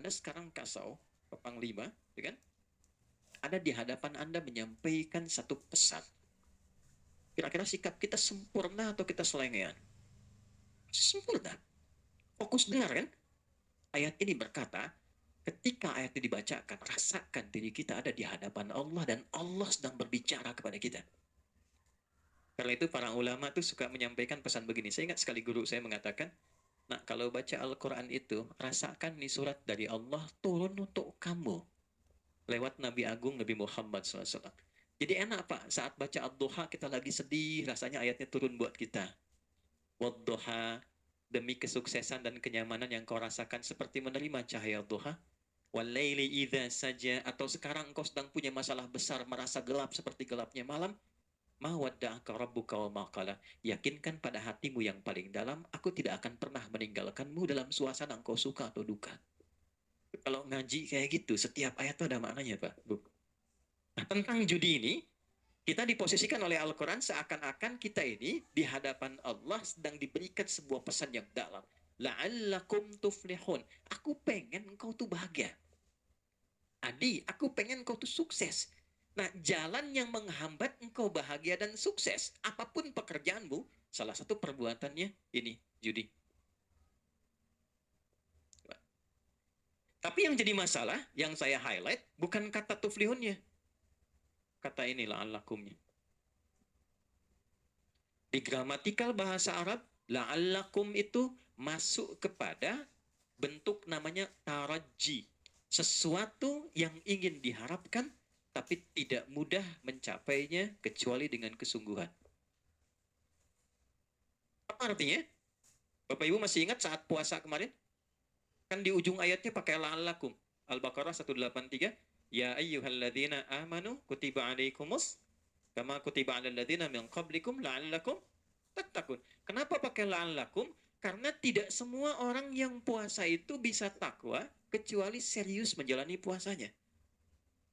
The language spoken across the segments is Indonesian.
Anda sekarang kasau, Pak Panglima, ya kan? Ada di hadapan Anda menyampaikan satu pesan. Kira-kira sikap kita sempurna atau kita selengean? Sempurna. Fokus dengar kan? Ayat ini berkata, ketika ayat ini dibacakan, rasakan diri kita ada di hadapan Allah dan Allah sedang berbicara kepada kita. Karena itu para ulama tuh suka menyampaikan pesan begini. Saya ingat sekali guru saya mengatakan, nah kalau baca Al-Quran itu, rasakan nih surat dari Allah turun untuk kamu. Lewat Nabi Agung Nabi Muhammad SAW. Jadi enak Pak, saat baca Ad-Duha kita lagi sedih, rasanya ayatnya turun buat kita. Wad-Duha, demi kesuksesan dan kenyamanan yang kau rasakan seperti menerima cahaya duha. Wal-laili idza saja, atau sekarang engkau sedang punya masalah besar, merasa gelap seperti gelapnya malam. Ma wadda'aka rabbuka wa ma qala. Yakinkan pada hatimu yang paling dalam, aku tidak akan pernah meninggalkanmu dalam suasana engkau suka atau duka. Kalau ngaji kayak gitu, setiap ayat itu ada maknanya, Pak. Bu. Nah, tentang judi ini, kita diposisikan oleh Al-Quran seakan-akan kita ini di hadapan Allah sedang diberikan sebuah pesan yang dalam. La'allakum tuflihun. Aku pengen engkau tuh bahagia. Adi, aku pengen engkau tuh sukses. Nah, jalan yang menghambat engkau bahagia dan sukses, apapun pekerjaanmu, salah satu perbuatannya ini, judi. Tapi yang jadi masalah, yang saya highlight, bukan kata tuflihunnya. Kata ini la'allakumnya. Di gramatikal bahasa Arab, la'allakum itu masuk kepada bentuk namanya taraji. Sesuatu yang ingin diharapkan, tapi tidak mudah mencapainya kecuali dengan kesungguhan. Apa artinya? Bapak Ibu masih ingat saat puasa kemarin? Kan di ujung ayatnya pakai la'allakum. Al-Baqarah 183. Ya ayyuhalladzina amanu kutiba alaikumus kama kutiba alal ladzina min qablikum la'allakum tattaqun. Kenapa pakai la'allakum? Karena tidak semua orang yang puasa itu bisa takwa kecuali serius menjalani puasanya.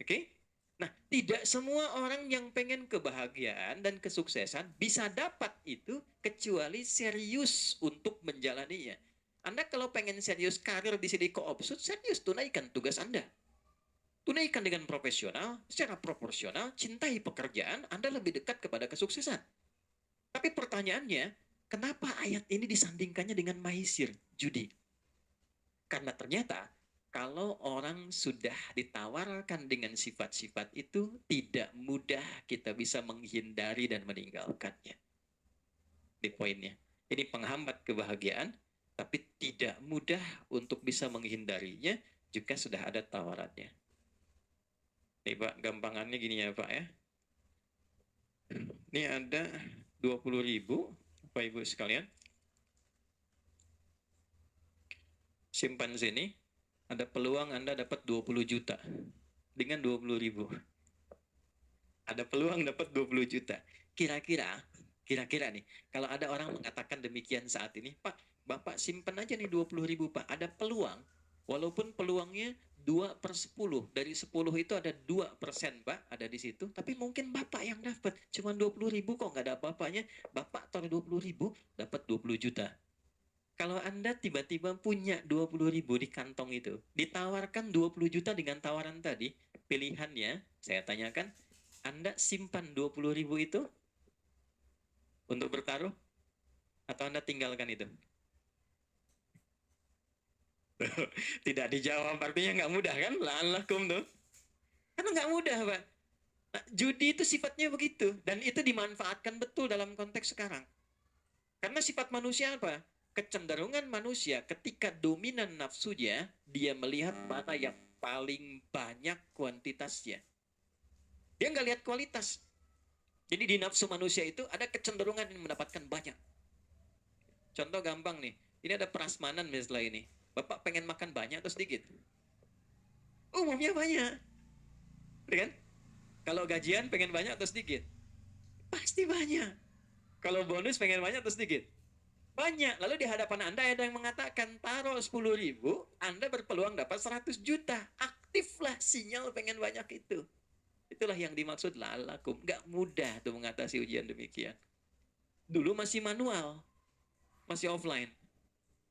Oke? Nah, tidak semua orang yang pengen kebahagiaan dan kesuksesan bisa dapat itu kecuali serius untuk menjalaninya. Anda kalau pengen serius karir di sini Koopsud, serius tunaikan tugas Anda. Tunaikan dengan profesional, secara proporsional, cintai pekerjaan, Anda lebih dekat kepada kesuksesan. Tapi pertanyaannya, kenapa ayat ini disandingkannya dengan maisir, judi? Karena ternyata kalau orang sudah ditawarkan dengan sifat-sifat itu, tidak mudah kita bisa menghindari dan meninggalkannya. Di poinnya. Ini penghambat kebahagiaan, tapi tidak mudah untuk bisa menghindarinya jika sudah ada tawarannya. Nih Pak, gampangannya gini ya Pak ya. Ini ada 20.000, Bapak Ibu sekalian. Simpan sini, ada peluang Anda dapat 20 juta dengan 20.000. Ada peluang dapat 20 juta. Kira-kira nih, kalau ada orang mengatakan demikian saat ini, Pak, Bapak simpan aja nih 20.000 Pak, ada peluang, walaupun peluangnya 2/10, dari 10 itu ada 2% Pak, ada di situ, tapi mungkin Bapak yang dapat, cuma 20.000 kok nggak ada apa-apanya, Bapak taruh 20.000, dapat 20 juta. Kalau Anda tiba-tiba punya 20.000 di kantong itu, ditawarkan 20 juta dengan tawaran tadi, pilihannya, saya tanyakan, Anda simpan 20.000 itu untuk bertaruh, atau Anda tinggalkan itu? Tidak dijawab, artinya nggak mudah kan? La'allakum tuh. Karena nggak mudah, Pak. Nah, judi itu sifatnya begitu, dan itu dimanfaatkan betul dalam konteks sekarang. Karena sifat manusia apa? Kecenderungan manusia ketika dominan nafsunya, dia melihat mana yang paling banyak kuantitasnya. Dia nggak lihat kualitas. Jadi di nafsu manusia itu ada kecenderungan yang mendapatkan banyak. Contoh gampang nih, ini ada prasmanan misalnya ini. Bapak pengen makan banyak atau sedikit? Umumnya banyak. Kan? Kalau gajian pengen banyak atau sedikit? Pasti banyak. Kalau bonus pengen banyak atau sedikit? Banyak. Lalu di hadapan Anda ada yang mengatakan taruh 10.000, Anda berpeluang dapat 100 juta. Aktiflah sinyal pengen banyak itu. Itulah yang dimaksud la'allakum. Gak mudah tuh mengatasi ujian demikian. Dulu masih manual, masih offline.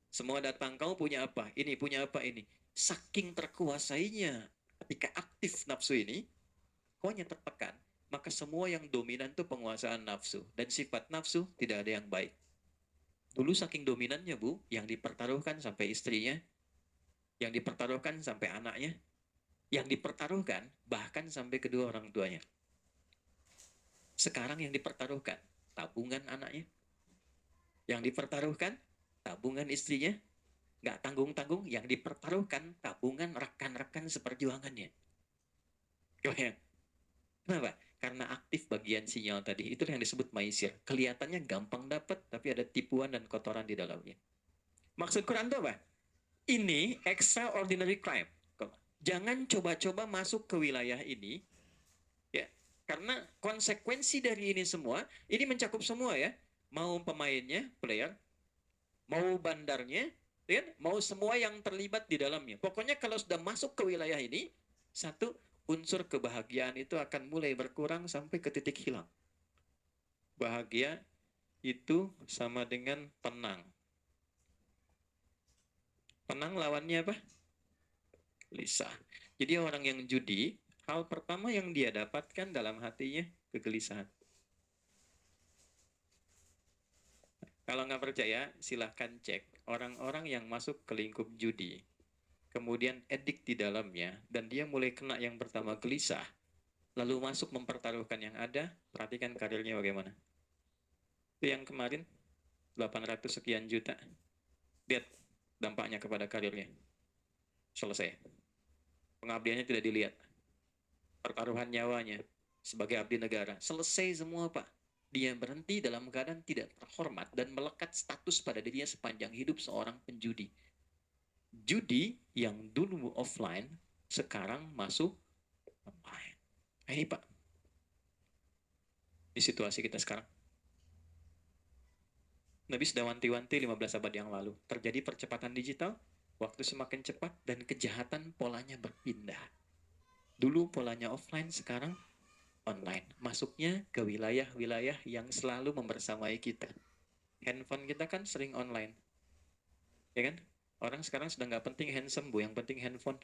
Semua datang, kamu punya apa? Ini, punya apa ini? Saking terkuasainya ketika aktif nafsu ini, kau hanya tertekan. Maka semua yang dominan itu penguasaan nafsu. Dan sifat nafsu tidak ada yang baik. Dulu saking dominannya, Bu, yang dipertaruhkan sampai istrinya, yang dipertaruhkan sampai anaknya, yang dipertaruhkan bahkan sampai kedua orang tuanya. Sekarang yang dipertaruhkan tabungan anaknya, yang dipertaruhkan tabungan istrinya, nggak tanggung-tanggung, yang dipertaruhkan tabungan rekan-rekan seperjuangannya. Kenapa? Karena aktif bagian sinyal tadi. Itu yang disebut maisir. Kelihatannya gampang dapat, tapi ada tipuan dan kotoran di dalamnya. Maksud Quran itu apa? Ini extraordinary crime. Jangan coba-coba masuk ke wilayah ini, ya. Karena konsekuensi dari ini semua, ini mencakup semua ya. Mau pemainnya, player, mau bandarnya, ya, mau semua yang terlibat di dalamnya. Pokoknya kalau sudah masuk ke wilayah ini, satu, unsur kebahagiaan itu akan mulai berkurang sampai ke titik hilang. Bahagia itu sama dengan tenang. Tenang lawannya apa? Gelisah. Jadi orang yang judi, hal pertama yang dia dapatkan dalam hatinya kegelisahan. Kalau nggak percaya, silahkan cek orang-orang yang masuk ke lingkup judi, kemudian edik di dalamnya, dan dia mulai kena yang pertama gelisah, lalu masuk mempertaruhkan yang ada, perhatikan karirnya bagaimana. Itu yang kemarin, 800 sekian juta. Lihat dampaknya kepada karirnya. Selesai. Pengabdiannya tidak dilihat. Pertaruhan nyawanya sebagai abdi negara. Selesai semua, Pak. Dia berhenti dalam keadaan tidak terhormat dan melekat status pada dirinya sepanjang hidup seorang penjudi. Judi yang dulu offline, sekarang masuk online. Nah, ini Pak, di situasi kita sekarang. Nabi sudah wanti-wanti 15 abad yang lalu. Terjadi percepatan digital, waktu semakin cepat, dan kejahatan polanya berpindah. Dulu polanya offline, sekarang online. Masuknya ke wilayah-wilayah yang selalu membersamai kita. Handphone kita kan sering online. Ya kan? Orang sekarang sudah nggak penting handsome, Bu. Yang penting handphone.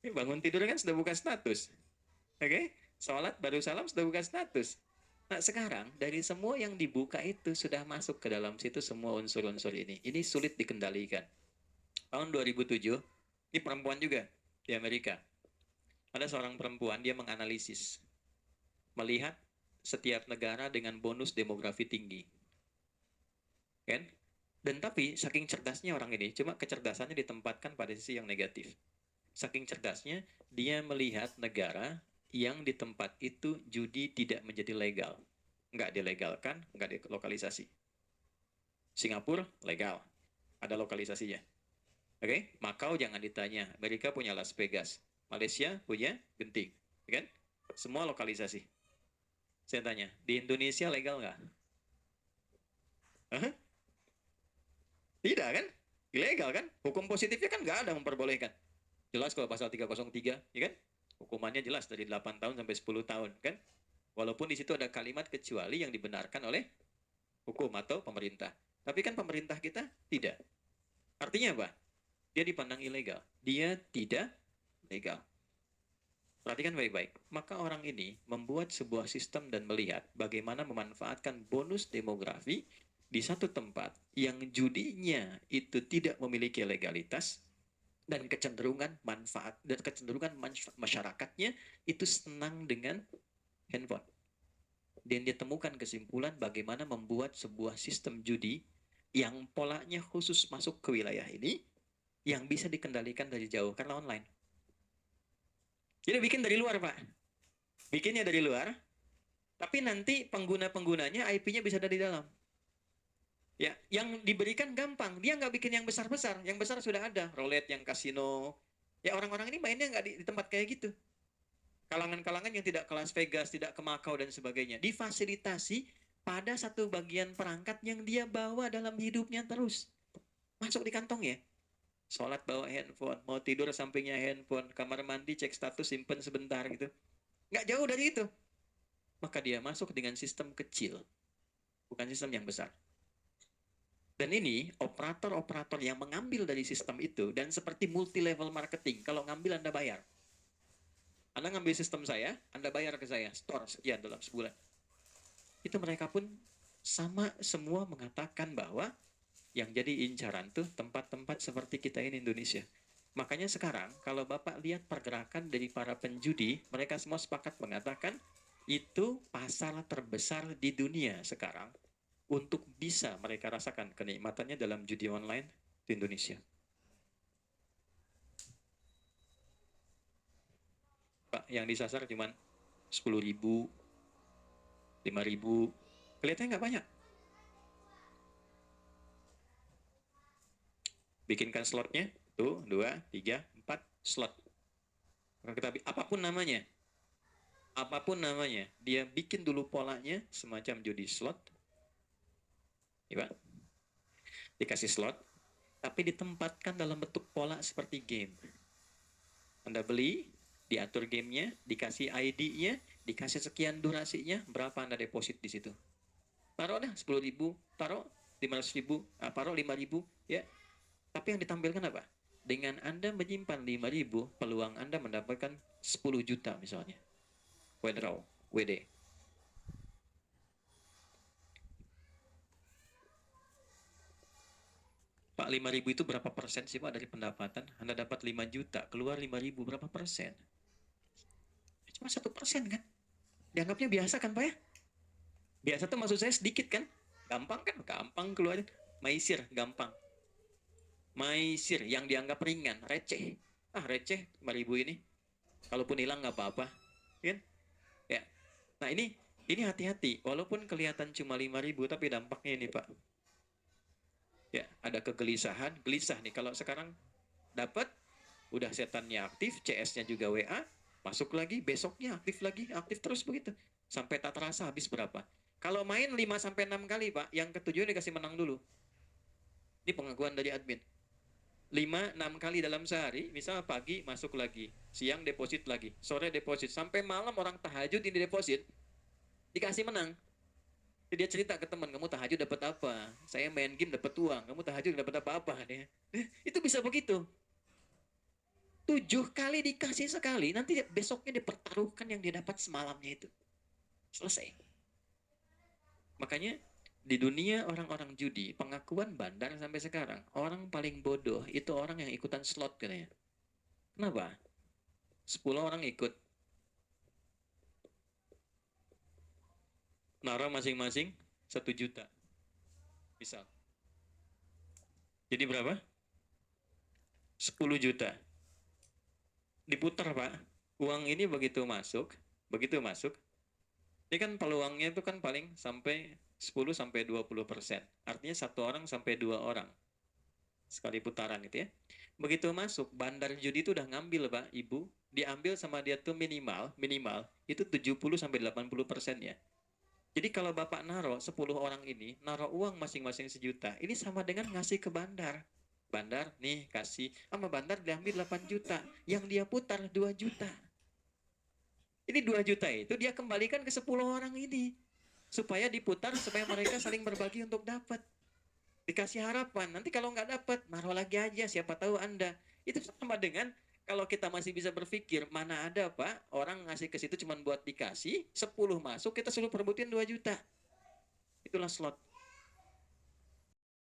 Bangun tidur kan sudah buka status. Oke? Sholat baru salam sudah buka status. Nah sekarang dari semua yang dibuka itu sudah masuk ke dalam situ semua unsur-unsur ini. Ini sulit dikendalikan. Tahun 2007, ini perempuan juga di Amerika. Ada seorang perempuan, dia menganalisis. Melihat setiap negara dengan bonus demografi tinggi. Kan? Dan tapi saking cerdasnya orang ini, cuma kecerdasannya ditempatkan pada sisi yang negatif. Saking cerdasnya, dia melihat negara yang di tempat itu judi tidak menjadi legal. Nggak dilegalkan, nggak dilokalisasi. Singapura, legal. Ada lokalisasinya. Oke? Macau jangan ditanya. Amerika punya Las Vegas. Malaysia punya Genting. Kan? Semua lokalisasi. Saya tanya, di Indonesia legal nggak? Hah? Tidak kan? Ilegal kan? Hukum positifnya kan nggak ada memperbolehkan. Jelas kalau pasal 303, ya kan? Hukumannya jelas dari 8 tahun sampai 10 tahun, kan? Walaupun di situ ada kalimat kecuali yang dibenarkan oleh hukum atau pemerintah. Tapi kan pemerintah kita tidak. Artinya apa? Dia dipandang ilegal. Dia tidak legal. Perhatikan baik-baik. Maka orang ini membuat sebuah sistem dan melihat bagaimana memanfaatkan bonus demografi di satu tempat yang judinya itu tidak memiliki legalitas dan kecenderungan manfaat dan kecenderungan masyarakatnya itu senang dengan handphone. Dan dia temukan kesimpulan bagaimana membuat sebuah sistem judi yang polanya khusus masuk ke wilayah ini yang bisa dikendalikan dari jauh karena online. Jadi bikin dari luar, Pak. Bikinnya dari luar, tapi nanti pengguna-penggunanya IP-nya bisa dari dalam. Ya, yang diberikan gampang. Dia nggak bikin yang besar-besar. Yang besar sudah ada. Roulette, yang kasino. Ya orang-orang ini mainnya nggak di tempat kayak gitu. Kalangan-kalangan yang tidak ke Las Vegas, tidak ke Macau dan sebagainya. Difasilitasi pada satu bagian perangkat yang dia bawa dalam hidupnya terus. Masuk di kantongnya. Sholat bawa handphone, mau tidur sampingnya handphone, kamar mandi cek status simpen sebentar gitu. Nggak jauh dari itu. Maka dia masuk dengan sistem kecil, bukan sistem yang besar. Dan ini operator-operator yang mengambil dari sistem itu, dan seperti multi level marketing, kalau ngambil Anda bayar. Anda ngambil sistem saya, Anda bayar ke saya, store sekian dalam sebulan. Itu mereka pun sama semua mengatakan bahwa yang jadi incaran tuh tempat-tempat seperti kita ini Indonesia. Makanya sekarang kalau Bapak lihat pergerakan dari para penjudi, mereka semua sepakat mengatakan itu pasar terbesar di dunia sekarang untuk bisa mereka rasakan kenikmatannya dalam judi online di Indonesia. Pak, yang disasar cuma 10.000, 5.000, kelihatannya nggak banyak. Bikinkan slotnya, tuh, 2, 3, 4 slot. Kita apapun namanya, dia bikin dulu polanya semacam judi slot, ya, dikasih slot, tapi ditempatkan dalam bentuk pola seperti game. Anda beli, diatur gamenya, dikasih ID-nya, dikasih sekian durasinya, berapa Anda deposit di situ. Taruh dah 10.000, taruh 500.000, taruh 5.000, ya. Tapi yang ditampilkan apa? Dengan Anda menyimpan 5.000, peluang Anda mendapatkan 10 juta misalnya. Withdraw, WD. Pak, 5.000 itu berapa persen sih Pak dari pendapatan? Anda dapat 5 juta, keluar 5.000, berapa persen? Cuma 1% kan? Dianggapnya biasa kan Pak ya? Biasa tuh maksud saya sedikit kan? Gampang kan? Gampang keluarin. Maisir, gampang. Maisir yang dianggap ringan, receh. Receh 5.000 ini. Kalaupun hilang nggak apa-apa. Kan? Ya. Nah ini hati-hati. Walaupun kelihatan cuma 5.000, tapi dampaknya ini Pak. Ya, ada kegelisahan, gelisah nih. Kalau sekarang dapat, udah setannya aktif, CS-nya juga WA, masuk lagi, besoknya aktif terus begitu. Sampai tak terasa habis berapa. Kalau main 5-6 kali Pak, yang ketujuh dikasih menang dulu. Ini pengakuan dari admin. 5-6 kali dalam sehari, misal pagi masuk lagi, siang deposit lagi, sore deposit, sampai malam orang tahajud ini deposit, dikasih menang. Dia cerita ke teman, kamu tahajud dapat apa? Saya main game dapat uang, kamu tahajud dapat apa-apa? Itu bisa begitu. 7 kali dikasih sekali, nanti besoknya dipertaruhkan yang dia dapat semalamnya itu. Selesai. Makanya di dunia orang-orang judi, pengakuan bandar sampai sekarang, orang paling bodoh itu orang yang ikutan slot katanya. Kenapa? 10 orang ikut. Naruh masing-masing 1 juta. Misal. Jadi berapa? 10 juta. Diputar Pak. Uang ini begitu masuk, ini kan peluangnya itu kan paling sampai 10-20%. Artinya 1 orang sampai 2 orang sekali putaran itu ya. Begitu masuk, bandar judi itu udah ngambil Pak, Ibu. Diambil sama dia tuh minimal itu 70-80% ya. Jadi kalau Bapak naruh 10 orang ini, naruh uang masing-masing 1 juta, ini sama dengan ngasih ke bandar. Bandar nih kasih, sama bandar diambil 8 juta, yang dia putar 2 juta. Ini 2 juta itu dia kembalikan ke 10 orang ini. Supaya diputar, supaya mereka saling berbagi untuk dapat. Dikasih harapan, nanti kalau nggak dapat, naruh lagi aja, siapa tahu Anda. Itu sama dengan kalau kita masih bisa berpikir, mana ada Pak, orang ngasih ke situ cuma buat dikasih, 10 masuk, kita suruh perebutin 2 juta. Itulah slot.